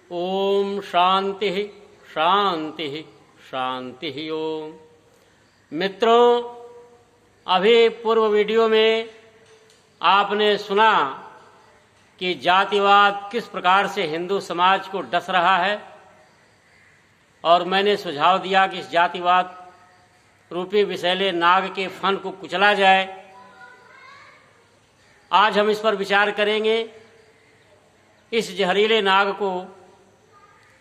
ओम शांति शांति शांति ओम। मित्रों, अभी पूर्व वीडियो में आपने सुना कि जातिवाद किस प्रकार से हिंदू समाज को डस रहा है और मैंने सुझाव दिया कि इस जातिवाद रूपी विषैले नाग के फन को कुचला जाए। आज हम इस पर विचार करेंगे, इस जहरीले नाग को,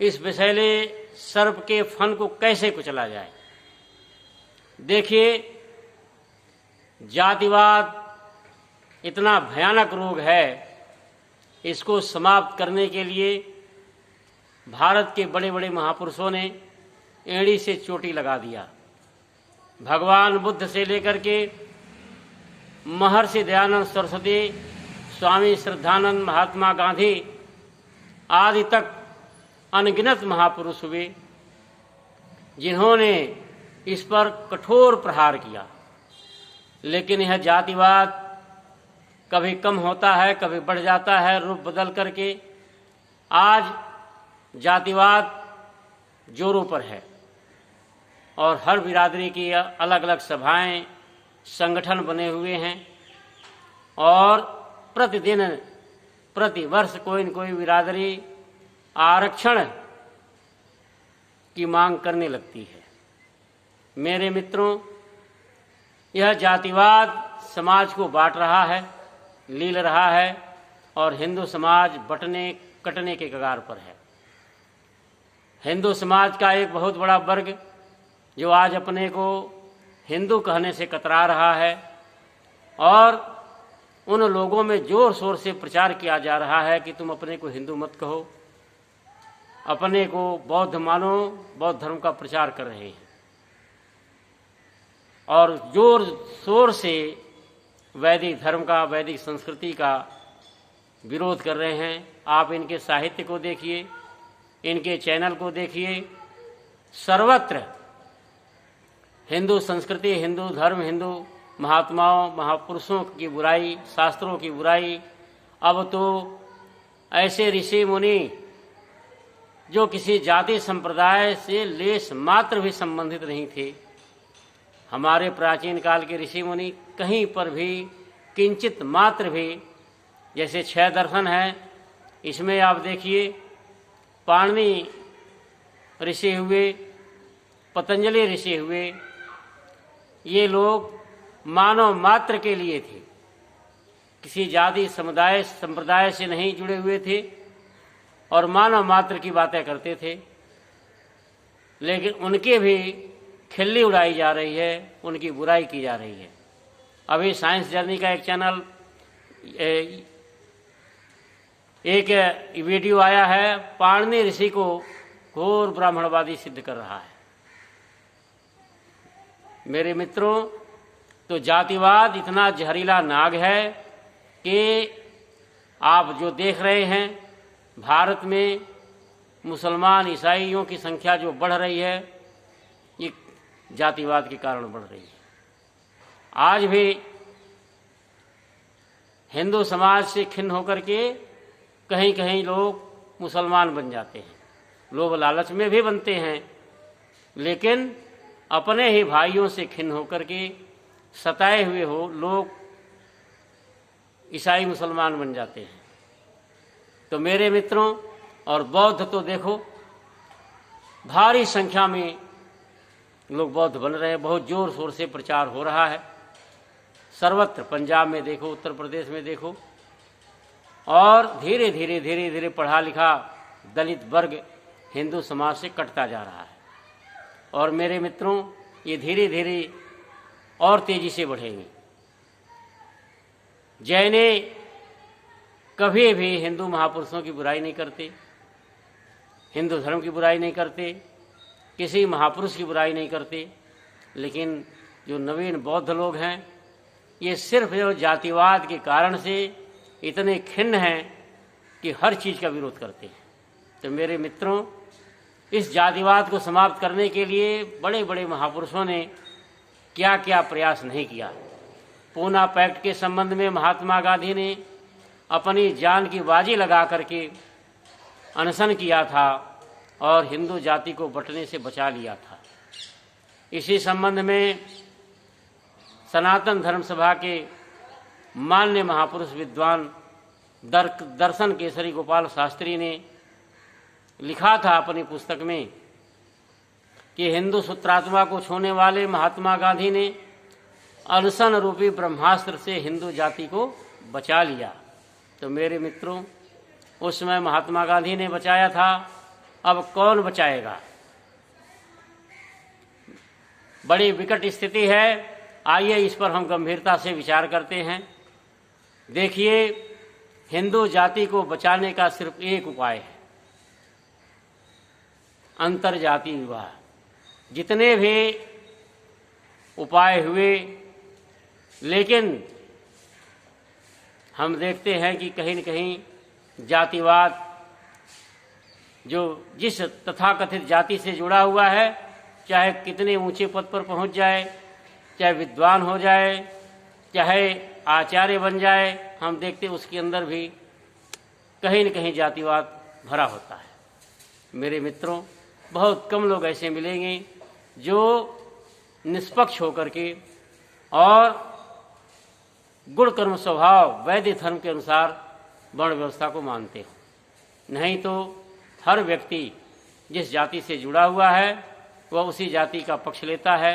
इस विषैले सर्प के फन को कैसे कुचला जाए। देखिए, जातिवाद इतना भयानक रोग है, इसको समाप्त करने के लिए भारत के बड़े बड़े महापुरुषों ने एड़ी से चोटी लगा दिया। भगवान बुद्ध से लेकर के महर्षि दयानंद सरस्वती, स्वामी श्रद्धानंद, महात्मा गांधी आदि तक अनगिनत महापुरुष हुए जिन्होंने इस पर कठोर प्रहार किया। लेकिन यह जातिवाद कभी कम होता है, कभी बढ़ जाता है रूप बदल करके। आज जातिवाद जोरों पर है और हर बिरादरी की अलग अलग सभाएं, संगठन बने हुए हैं और प्रतिदिन प्रतिवर्ष कोई न कोई बिरादरी आरक्षण की मांग करने लगती है। मेरे मित्रों, यह जातिवाद समाज को बांट रहा है, लील रहा है और हिंदू समाज बंटने कटने के कगार पर है। हिंदू समाज का एक बहुत बड़ा वर्ग जो आज अपने को हिंदू कहने से कतरा रहा है और उन लोगों में जोर शोर से प्रचार किया जा रहा है कि तुम अपने को हिंदू मत कहो, अपने को बौद्ध मानो, बौद्ध धर्म का प्रचार कर रहे हैं और जोर शोर से वैदिक धर्म का, वैदिक संस्कृति का विरोध कर रहे हैं। आप इनके साहित्य को देखिए, इनके चैनल को देखिए, सर्वत्र हिंदू संस्कृति, हिंदू धर्म, हिंदू महात्माओं, महापुरुषों की बुराई, शास्त्रों की बुराई। अब तो ऐसे ऋषि मुनि जो किसी जाति संप्रदाय से लेश मात्र भी संबंधित नहीं थे, हमारे प्राचीन काल के ऋषि मुनि कहीं पर भी किंचित मात्र भी, जैसे 6 दर्शन है, इसमें आप देखिए पाणिनि ऋषि हुए, पतंजलि ऋषि हुए, ये लोग मानव मात्र के लिए थे, किसी जाति समुदाय संप्रदाय से नहीं जुड़े हुए थे और मानव मात्र की बातें करते थे। लेकिन उनके भी खिल्ली उड़ाई जा रही है, उनकी बुराई की जा रही है। अभी साइंस जर्नी का एक चैनल एक वीडियो आया है, पाणिनि ऋषि को घोर ब्राह्मणवादी सिद्ध कर रहा है। मेरे मित्रों, तो जातिवाद इतना जहरीला नाग है कि आप जो देख रहे हैं, भारत में मुसलमान ईसाइयों की संख्या जो बढ़ रही है, ये जातिवाद के कारण बढ़ रही है। आज भी हिंदू समाज से खिन्न होकर के कहीं कहीं लोग मुसलमान बन जाते हैं। लोग लालच में भी बनते हैं, लेकिन अपने ही भाइयों से खिन्न होकर के सताए हुए हो लोग ईसाई मुसलमान बन जाते हैं। तो मेरे मित्रों, और बौद्ध तो देखो, भारी संख्या में लोग बौद्ध बन रहे हैं, बहुत जोर शोर से प्रचार हो रहा है सर्वत्र। पंजाब में देखो, उत्तर प्रदेश में देखो, और धीरे धीरे धीरे धीरे पढ़ा लिखा दलित वर्ग हिंदू समाज से कटता जा रहा है। और मेरे मित्रों, ये धीरे धीरे और तेजी से बढ़ेंगे। जैने कभी भी हिंदू महापुरुषों की बुराई नहीं करते, हिंदू धर्म की बुराई नहीं करते, किसी महापुरुष की बुराई नहीं करते। लेकिन जो नवीन बौद्ध लोग हैं, ये सिर्फ जो जातिवाद के कारण से इतने खिन्न हैं कि हर चीज़ का विरोध करते हैं। तो मेरे मित्रों, इस जातिवाद को समाप्त करने के लिए बड़े बड़े महापुरुषों ने क्या क्या प्रयास नहीं किया। पूना पैक्ट के संबंध में महात्मा गांधी ने अपनी जान की बाजी लगा करके अनशन किया था और हिंदू जाति को बंटने से बचा लिया था। इसी संबंध में सनातन धर्म सभा के मान्य महापुरुष विद्वान दर्शन केसरी गोपाल शास्त्री ने लिखा था अपनी पुस्तक में कि हिंदू सूत्रात्मा को छूने वाले महात्मा गांधी ने अनशन रूपी ब्रह्मास्त्र से हिंदू जाति को बचा लिया। तो मेरे मित्रों, उस समय महात्मा गांधी ने बचाया था, अब कौन बचाएगा? बड़ी विकट स्थिति है। आइए इस पर हम गंभीरता से विचार करते हैं। देखिए, हिंदू जाति को बचाने का सिर्फ एक उपाय है, अंतर जाति विवाह। जितने भी उपाय हुए, लेकिन हम देखते हैं कि कहीं न कहीं जातिवाद जो जिस तथाकथित जाति से जुड़ा हुआ है, चाहे कितने ऊंचे पद पर पहुंच जाए, चाहे विद्वान हो जाए, चाहे आचार्य बन जाए, हम देखते उसके अंदर भी कहीं न कहीं जातिवाद भरा होता है। मेरे मित्रों, बहुत कम लोग ऐसे मिलेंगे जो निष्पक्ष होकर के और गुण कर्म स्वभाव वैदिक धर्म के अनुसार वर्ण व्यवस्था को मानते हो। नहीं तो हर व्यक्ति जिस जाति से जुड़ा हुआ है वह उसी जाति का पक्ष लेता है।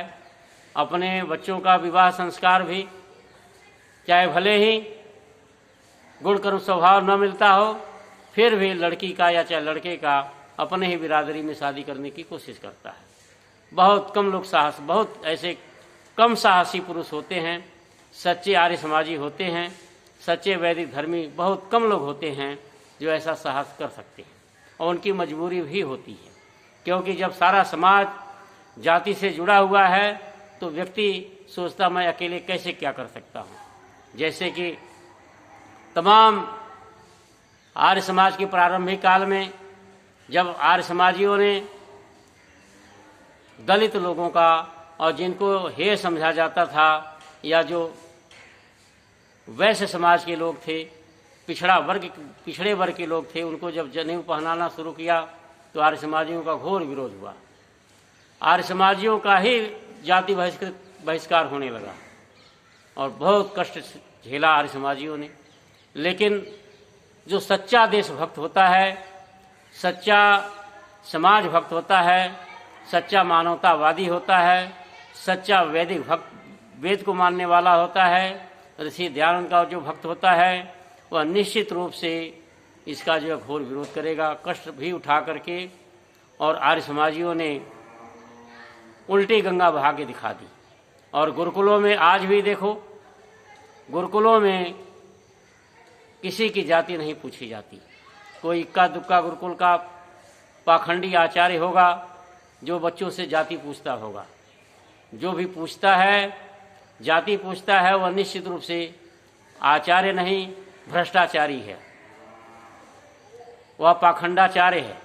अपने बच्चों का विवाह संस्कार भी चाहे भले ही गुण कर्म स्वभाव न मिलता हो, फिर भी लड़की का या चाहे लड़के का अपने ही बिरादरी में शादी करने की कोशिश करता है। बहुत कम लोग बहुत ऐसे कम साहसी पुरुष होते हैं, सच्चे आर्य समाजी होते हैं, सच्चे वैदिक धर्मी बहुत कम लोग होते हैं जो ऐसा साहस कर सकते हैं, और उनकी मजबूरी भी होती है। क्योंकि जब सारा समाज जाति से जुड़ा हुआ है तो व्यक्ति सोचता मैं अकेले कैसे क्या कर सकता हूँ। जैसे कि तमाम आर्य समाज के प्रारंभिक काल में जब आर्य समाजियों ने दलित लोगों का और जिनको हेय समझा जाता था या जो वैश्य समाज के लोग थे, पिछड़े वर्ग के लोग थे, उनको जब जनेऊ पहनाना शुरू किया तो आर्य समाजियों का घोर विरोध हुआ। आर्य समाजियों का ही जाति बहिष्कार होने लगा और बहुत कष्ट झेला आर्य समाजियों ने। लेकिन जो सच्चा देशभक्त होता है, सच्चा समाज भक्त होता है, सच्चा मानवतावादी होता है, सच्चा वैदिक भक्त, वेद को मानने वाला होता है, ऋषि दयानंद का जो भक्त होता है, वह निश्चित रूप से इसका जो घोर विरोध करेगा, कष्ट भी उठा करके। और आर्य समाजियों ने उल्टी गंगा बहा के दिखा दी। और गुरुकुलों में आज भी देखो, गुरुकुलों में किसी की जाति नहीं पूछी जाती। कोई इक्का दुक्का गुरुकुल का पाखंडी आचार्य होगा जो बच्चों से जाति पूछता होगा। जो भी पूछता है, जाति पूछता है, वह निश्चित रूप से आचार्य नहीं, भ्रष्टाचारी है, वह पाखंडाचार्य है,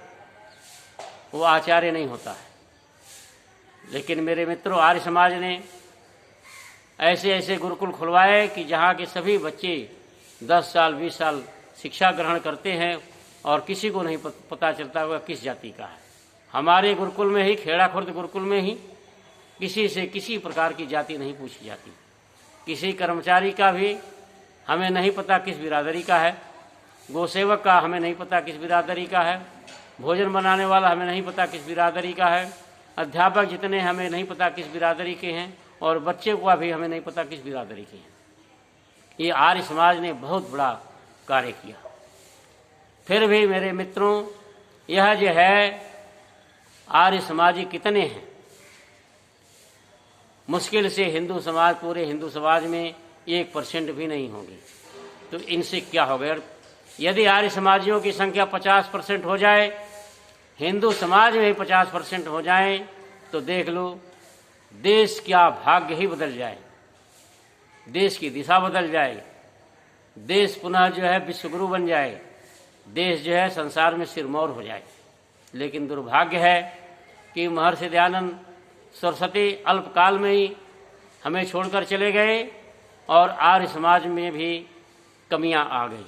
वह आचार्य नहीं होता है। लेकिन मेरे मित्रों, आर्य समाज ने ऐसे ऐसे गुरुकुल खुलवाए कि जहाँ के सभी बच्चे 10 साल 20 साल शिक्षा ग्रहण करते हैं और किसी को नहीं पता चलता वह किस जाति का है। हमारे गुरुकुल में ही, खेड़ा खुर्द गुरुकुल में ही किसी से किसी प्रकार की जाति नहीं पूछी जाती। किसी कर्मचारी का भी हमें नहीं पता किस बिरादरी का है, गोसेवक का हमें नहीं पता किस बिरादरी का है, भोजन बनाने वाला हमें नहीं पता किस बिरादरी का है, अध्यापक जितने हमें नहीं पता किस बिरादरी के हैं, और बच्चे को भी हमें नहीं पता किस बिरादरी के हैं। ये आर्य समाज ने बहुत बड़ा कार्य किया। फिर भी मेरे मित्रों, यह जो है आर्य समाजी कितने हैं? मुश्किल से हिंदू समाज, पूरे हिंदू समाज में 1% भी नहीं होंगे। तो इनसे क्या होगा? यदि आर्य समाजियों की संख्या 50% हो जाए, हिंदू समाज में 50% हो जाए, तो देख लो देश क्या भाग्य ही बदल जाए, देश की दिशा बदल जाए, देश पुनः जो है विश्वगुरु बन जाए, देश जो है संसार में सिरमौर हो जाए। लेकिन दुर्भाग्य है कि महर्षि दयानंद सरस्वती अल्पकाल में ही हमें छोड़कर चले गए और आर्य समाज में भी कमियां आ गई।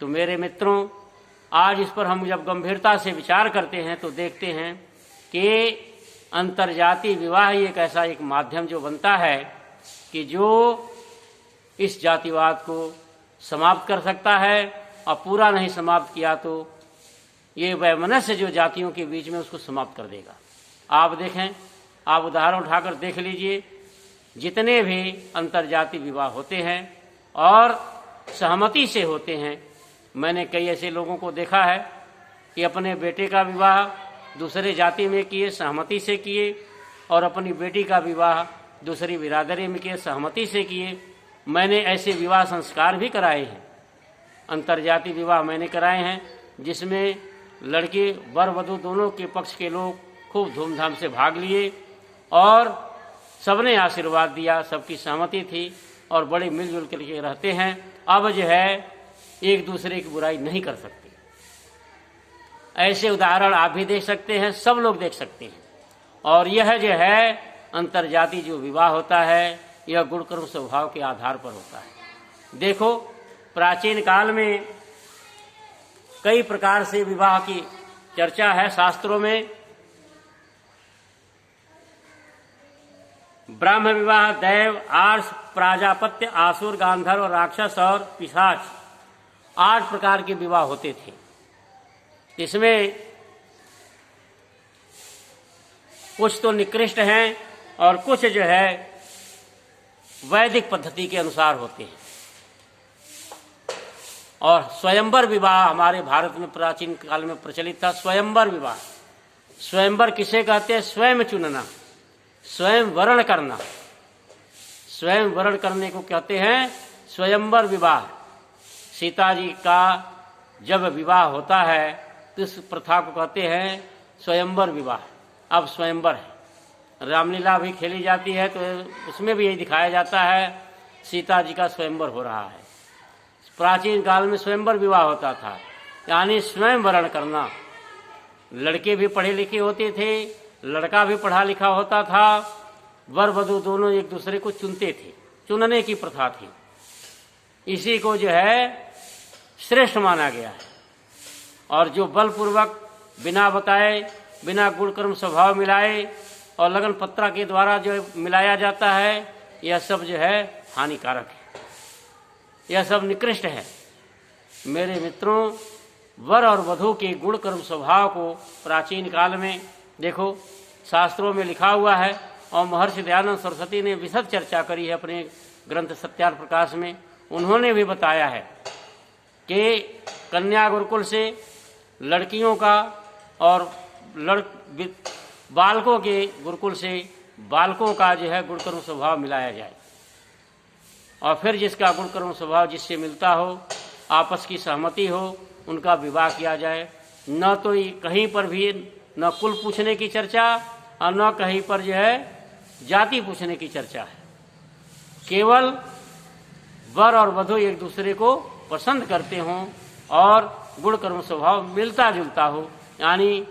तो मेरे मित्रों, आज इस पर हम जब गंभीरता से विचार करते हैं तो देखते हैं कि अंतर्जातीय विवाह ही एक ऐसा एक माध्यम जो बनता है कि जो इस जातिवाद को समाप्त कर सकता है, और पूरा नहीं समाप्त किया तो ये वैमनस्य जो जातियों के बीच में उसको समाप्त कर देगा। आप देखें, आप उदाहरण उठाकर देख लीजिए, जितने भी अंतर्जातीय विवाह होते हैं और सहमति से होते हैं, मैंने कई ऐसे लोगों को देखा है कि अपने बेटे का विवाह दूसरे जाति में किए, सहमति से किए, और अपनी बेटी का विवाह दूसरी बिरादरी में किए, सहमति से किए। मैंने ऐसे विवाह संस्कार भी कराए हैं, अंतर्जातीय विवाह मैंने कराए हैं, जिसमें लड़के वर वधू दोनों के पक्ष के लोग खूब धूमधाम से भाग लिए और सबने आशीर्वाद दिया, सबकी सहमति थी और बड़े मिलजुल करके रहते हैं। अब जो है एक दूसरे की बुराई नहीं कर सकते। ऐसे उदाहरण आप भी देख सकते हैं, सब लोग देख सकते हैं। और यह जो है अंतर्जातीय जो विवाह होता है, यह गुण कर्म स्वभाव के आधार पर होता है। देखो, प्राचीन काल में कई प्रकार से विवाह की चर्चा है शास्त्रों में। ब्रह्म विवाह, दैव, आर्ष, प्राजापत्य, आसुर, गांधर्व, राक्षस और पिशाच, 8 प्रकार के विवाह होते थे। इसमें कुछ तो निकृष्ट हैं और कुछ जो है वैदिक पद्धति के अनुसार होते हैं। और स्वयंवर विवाह हमारे भारत में प्राचीन काल में प्रचलित था। स्वयंवर विवाह, स्वयंवर किसे कहते हैं? स्वयं चुनना, स्वयं वर्ण करना, स्वयं वर्ण करने को कहते हैं स्वयंवर विवाह। सीता जी का जब विवाह होता है तो इस प्रथा को कहते हैं स्वयंवर विवाह। अब स्वयंवर है, रामलीला भी खेली जाती है तो उसमें भी यही दिखाया जाता है, सीता जी का स्वयंवर हो रहा है। प्राचीन काल में स्वयंवर विवाह होता था, यानी स्वयं वर्ण करना। लड़के भी पढ़े लिखे होते थे, लड़का भी पढ़ा लिखा होता था, वर वधू दोनों एक दूसरे को चुनते थे, चुनने की प्रथा थी। इसी को जो है श्रेष्ठ माना गया है। और जो बलपूर्वक बिना बताए, बिना गुण कर्म स्वभाव मिलाए और लगन पत्रा के द्वारा जो मिलाया जाता है, यह सब जो है हानिकारक है, यह सब निकृष्ट है। मेरे मित्रों, वर और वधू के गुण कर्म स्वभाव को प्राचीन काल में देखो शास्त्रों में लिखा हुआ है, और महर्षि दयानंद सरस्वती ने विशद चर्चा करी है अपने ग्रंथ सत्यार्थ प्रकाश में। उन्होंने भी बताया है कि कन्या गुरुकुल से लड़कियों का और बालकों के गुरुकुल से बालकों का जो है गुण कर्म स्वभाव मिलाया जाए, और फिर जिसका गुण कर्म स्वभाव जिससे मिलता हो, आपस की सहमति हो, उनका विवाह किया जाए। न तो कहीं पर भी न कुल पूछने की चर्चा और न कहीं पर जो है जाति पूछने की चर्चा है। केवल वर और वधू एक दूसरे को पसंद करते हों और गुण कर्म स्वभाव मिलता जुलता हो, यानी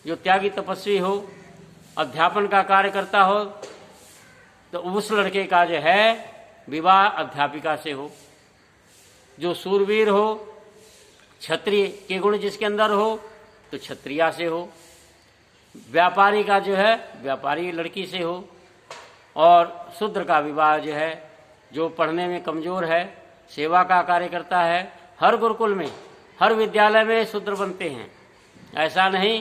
जो त्यागी तपस्वी हो, अध्यापन का कार्य करता हो, तो उस लड़के का जो है विवाह अध्यापिका से हो। जो सूरवीर हो, क्षत्रिय के गुण जिसके अंदर हो तो क्षत्रिया से हो। व्यापारी का जो है व्यापारी लड़की से हो। और शूद्र का विवाह जो है, जो पढ़ने में कमजोर है, सेवा का कार्य करता है। हर गुरुकुल में, हर विद्यालय में शूद्र बनते हैं। ऐसा नहीं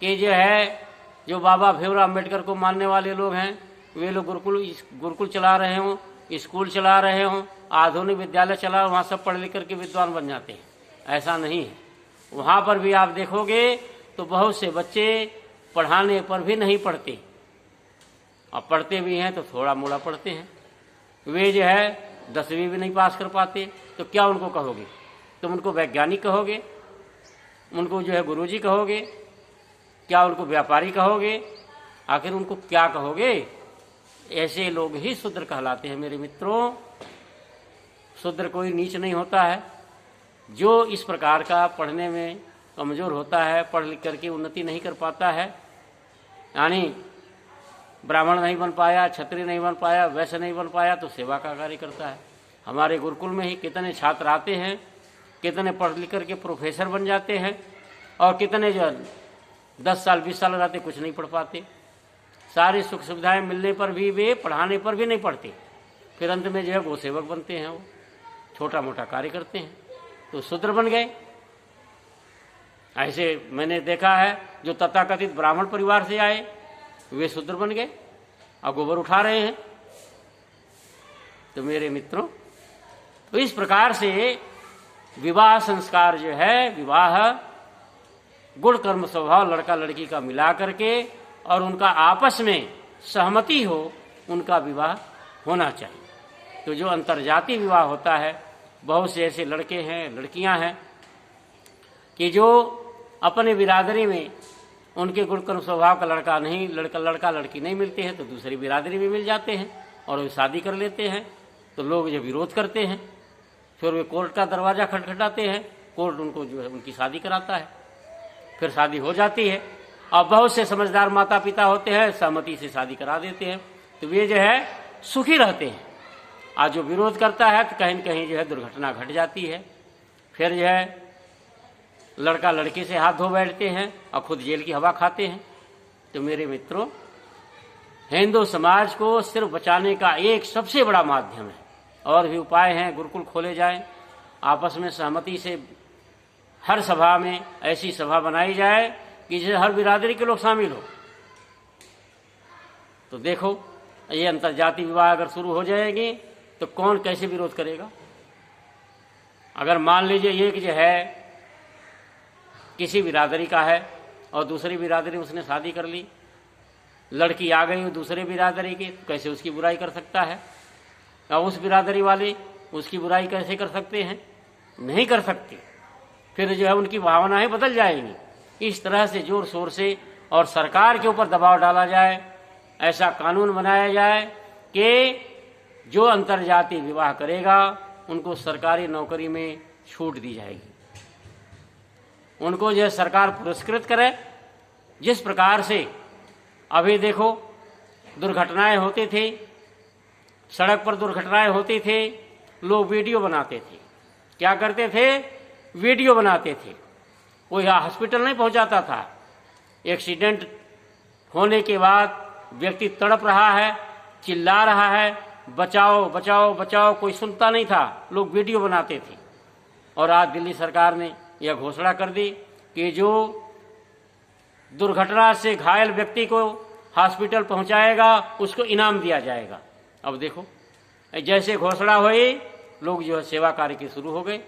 कि जो है जो बाबा भीमराव अम्बेडकर को मानने वाले लोग हैं वे लोग गुरुकुल चला रहे हों, स्कूल चला रहे हों, आधुनिक विद्यालय चला, वहाँ सब पढ़ लिख करके विद्वान बन जाते हैं। ऐसा नहीं है। वहाँ पर भी आप देखोगे तो बहुत से बच्चे पढ़ाने पर भी नहीं पढ़ते, और पढ़ते भी हैं तो थोड़ा मोड़ा पढ़ते हैं। वे जो है 10वीं भी नहीं पास कर पाते, तो क्या उनको कहोगे? तुम उनको वैज्ञानिक कहोगे? उनको जो है गुरुजी कहोगे? क्या उनको व्यापारी कहोगे? आखिर उनको क्या कहोगे? ऐसे लोग ही शूद्र कहलाते हैं। मेरे मित्रों, शूद्र कोई नीच नहीं होता है। जो इस प्रकार का पढ़ने में कमजोर होता है, पढ़ लिख करके उन्नति नहीं कर पाता है, यानी ब्राह्मण नहीं बन पाया, क्षत्रिय नहीं बन पाया, वैश्य नहीं बन पाया, तो सेवा का कार्य करता है। हमारे गुरुकुल में ही कितने छात्र आते हैं कितने पढ़ लिख करके प्रोफेसर बन जाते हैं, और कितने जो 10 साल 20 साल लगाते कुछ नहीं पढ़ पाते। सारी सुख सुविधाएं मिलने पर भी वे पढ़ाने पर भी नहीं पढ़ते, फिर अंत में जो है गोसेवक बनते हैं, वो छोटा मोटा कार्य करते हैं, तो शूद्र बन गए। ऐसे मैंने देखा है जो तथाकथित ब्राह्मण परिवार से आए वे शूद्र बन गए और गोबर उठा रहे हैं। तो मेरे मित्रों, तो इस प्रकार से विवाह संस्कार जो है, विवाह गुण कर्म स्वभाव लड़का लड़की का मिला करके और उनका आपस में सहमति हो, उनका विवाह होना चाहिए। तो जो अंतर्जातीय विवाह होता है, बहुत से ऐसे लड़के हैं लड़कियां हैं कि जो अपने बिरादरी में उनके गुण कर्म स्वभाव का लड़का लड़की नहीं मिलते हैं, तो दूसरी बिरादरी में मिल जाते हैं और वे शादी कर लेते हैं। तो लोग जो विरोध करते हैं, फिर वे कोर्ट का दरवाजा खटखटाते हैं, कोर्ट उनको जो है उनकी शादी कराता है, फिर शादी हो जाती है। और बहुत से समझदार माता पिता होते हैं, सहमति से शादी करा देते हैं, तो वे जो है सुखी रहते हैं। आज जो विरोध करता है तो कहीं न कहीं जो है दुर्घटना घट जाती है, फिर जो है लड़का लड़की से हाथ धो बैठते हैं और खुद जेल की हवा खाते हैं। तो मेरे मित्रों, हिंदू समाज को सिर्फ बचाने का एक सबसे बड़ा माध्यम है, और भी उपाय हैं। गुरुकुल खोले जाएं, आपस में सहमति से हर सभा में ऐसी सभा बनाई जाए कि जिसे हर बिरादरी के लोग शामिल हो। तो देखो, ये अंतर्जातीय विवाह अगर शुरू हो जाएगी तो कौन कैसे विरोध करेगा। अगर मान लीजिए एक जो है किसी बिरादरी का है और दूसरी बिरादरी उसने शादी कर ली, लड़की आ गई दूसरे बिरादरी की, तो कैसे उसकी बुराई कर सकता है। और उस बिरादरी वाले उसकी बुराई कैसे कर सकते हैं, नहीं कर सकते। फिर जो है उनकी भावनाएं बदल जाएंगी। इस तरह से जोर शोर से और सरकार के ऊपर दबाव डाला जाए, ऐसा कानून बनाया जाए कि जो अंतर्जातीय विवाह करेगा उनको सरकारी नौकरी में छूट दी जाएगी, उनको जो है सरकार पुरस्कृत करे। जिस प्रकार से अभी देखो दुर्घटनाएं होती थी, सड़क पर दुर्घटनाएं होती थी, लोग वीडियो बनाते थे। क्या करते थे, वीडियो बनाते थे। कोई हॉस्पिटल नहीं पहुंचाता था। एक्सीडेंट होने के बाद व्यक्ति तड़प रहा है, चिल्ला रहा है, बचाओ बचाओ बचाओ, कोई सुनता नहीं था, लोग वीडियो बनाते थे। और आज दिल्ली सरकार ने यह घोषणा कर दी कि जो दुर्घटना से घायल व्यक्ति को हॉस्पिटल पहुंचाएगा उसको इनाम दिया जाएगा। अब देखो, जैसे घोषणा हुई, लोग जो है सेवा कार्य के शुरू हो गए।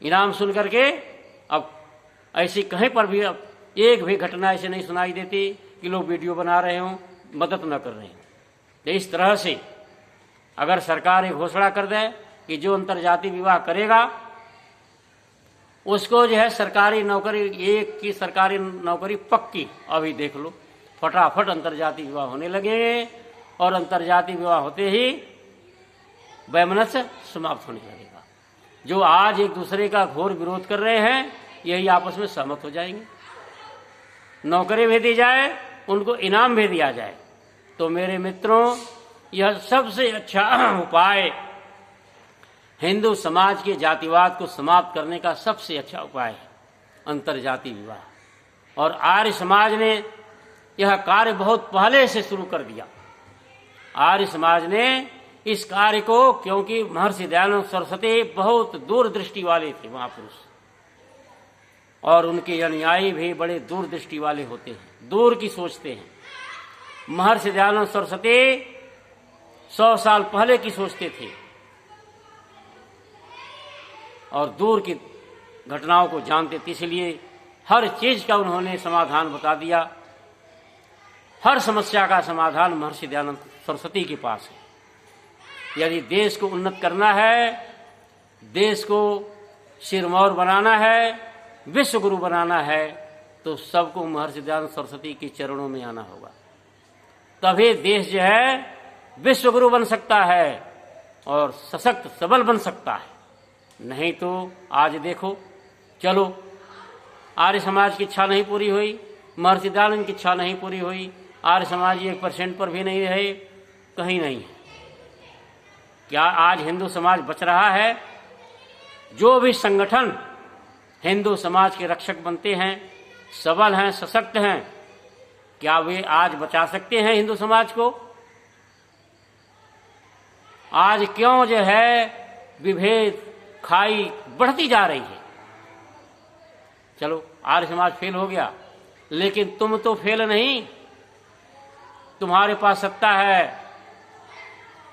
इनाम सुन करके अब ऐसी कहीं पर भी अब एक भी घटना ऐसे नहीं सुनाई देती कि लोग वीडियो बना रहे हों, मदद न कर रहे हों। तो इस तरह से अगर सरकार एक घोषणा कर दे कि जो अंतर्जातीय विवाह करेगा उसको जो है सरकारी नौकरी, एक की सरकारी नौकरी पक्की। अभी देख लो, फटाफट अंतर्जातीय विवाह होने लगे और अंतर्जातीय विवाह होते ही वैमनस्य समाप्त होने लगेगा। जो आज एक दूसरे का घोर विरोध कर रहे हैं, यही आपस में सहमत हो जाएंगे, नौकरी भी दी जाए, उनको इनाम भी दिया जाए। तो मेरे मित्रों, यह सबसे अच्छा उपाय, हिंदू समाज के जातिवाद को समाप्त करने का सबसे अच्छा उपाय है अंतर्जातीय विवाह। और आर्य समाज ने यह कार्य बहुत पहले से शुरू कर दिया। आर्य समाज ने इस कार्य को, क्योंकि महर्षि दयानंद सरस्वती बहुत दूरदृष्टि वाले थे महापुरुष, और उनके अनुयायी भी बड़े दूरदृष्टि वाले होते हैं, दूर की सोचते हैं। महर्षि दयानंद सरस्वती 100 साल पहले की सोचते थे और दूर की घटनाओं को जानते थे, इसलिए हर चीज का उन्होंने समाधान बता दिया। हर समस्या का समाधान महर्षि दयानंद सरस्वती के पास है। यदि देश को उन्नत करना है, देश को सिरमौर बनाना है, विश्व गुरु बनाना है, तो सबको महर्षि दयानंद सरस्वती के चरणों में आना होगा। तभी देश जो है विश्व गुरु बन सकता है और सशक्त सबल बन सकता है। नहीं तो आज देखो, चलो आर्य समाज की इच्छा नहीं पूरी हुई, महर्षि दयानंद की इच्छा नहीं पूरी हुई, आर्य समाज 1% पर भी नहीं रहे, कहीं नहीं है। क्या आज हिंदू समाज बच रहा है? जो भी संगठन हिंदू समाज के रक्षक बनते हैं, सबल हैं, सशक्त हैं, क्या वे आज बचा सकते हैं हिंदू समाज को? आज क्यों जो है विभेद, खाई बढ़ती जा रही है? चलो आर्य समाज फेल हो गया, लेकिन तुम तो फेल नहीं। तुम्हारे पास सत्ता है,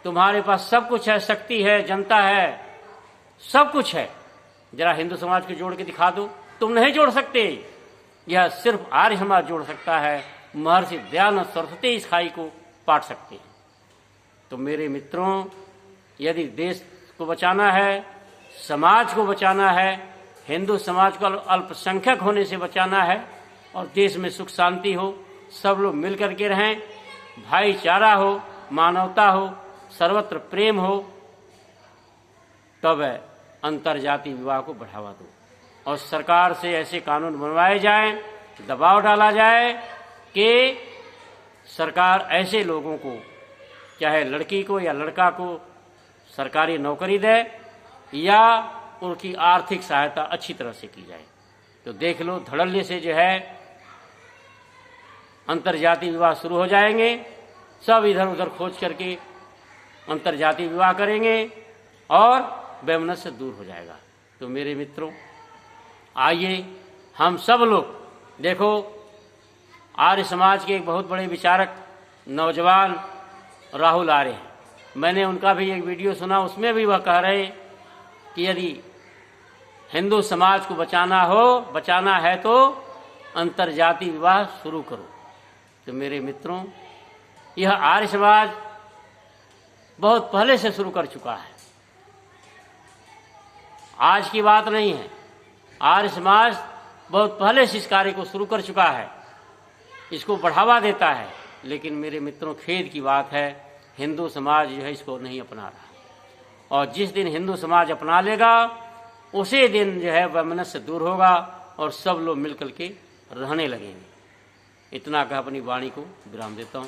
तुम्हारे पास सब कुछ है, शक्ति है, जनता है, सब कुछ है। जरा हिंदू समाज को जोड़ के दिखा दो। तुम नहीं जोड़ सकते, यह सिर्फ आर्य समाज जोड़ सकता है। महर्षि दयानंद सरस्वती इस खाई को पाट सकते हैं। तो मेरे मित्रों, यदि देश को बचाना है, समाज को बचाना है, हिंदू समाज को अल्पसंख्यक होने से बचाना है और देश में सुख शांति हो, सब लोग मिल करके रहें, भाईचारा हो, मानवता हो, सर्वत्र प्रेम हो, तब अंतरजातीय विवाह को बढ़ावा दो और सरकार से ऐसे कानून बनवाए जाएं, दबाव डाला जाए कि सरकार ऐसे लोगों को, चाहे लड़की को या लड़का को, सरकारी नौकरी दे या उनकी आर्थिक सहायता अच्छी तरह से की जाए। तो देख लो, धड़ल्ले से जो है अंतरजातीय विवाह शुरू हो जाएंगे। सब इधर उधर खोज करके अंतरजातीय विवाह करेंगे और वैमनस्य दूर हो जाएगा। तो मेरे मित्रों, आइए हम सब लोग, देखो आर्य समाज के एक बहुत बड़े विचारक नौजवान राहुल आर्य हैं, मैंने उनका भी एक वीडियो सुना, उसमें भी वह कह रहे कि यदि हिंदू समाज को बचाना है तो अंतरजातीय विवाह शुरू करो। तो मेरे मित्रों, यह आर्य समाज बहुत पहले से शुरू कर चुका है, आज की बात नहीं है। आर्य समाज बहुत पहले से इस कार्य को शुरू कर चुका है, इसको बढ़ावा देता है। लेकिन मेरे मित्रों, खेद की बात है, हिंदू समाज जो है इसको नहीं अपना रहा। और जिस दिन हिंदू समाज अपना लेगा, उसी दिन जो है वैमनस्य दूर होगा और सब लोग मिलकर के रहने लगेंगे। इतना कह अपनी वाणी को विराम देता हूँ।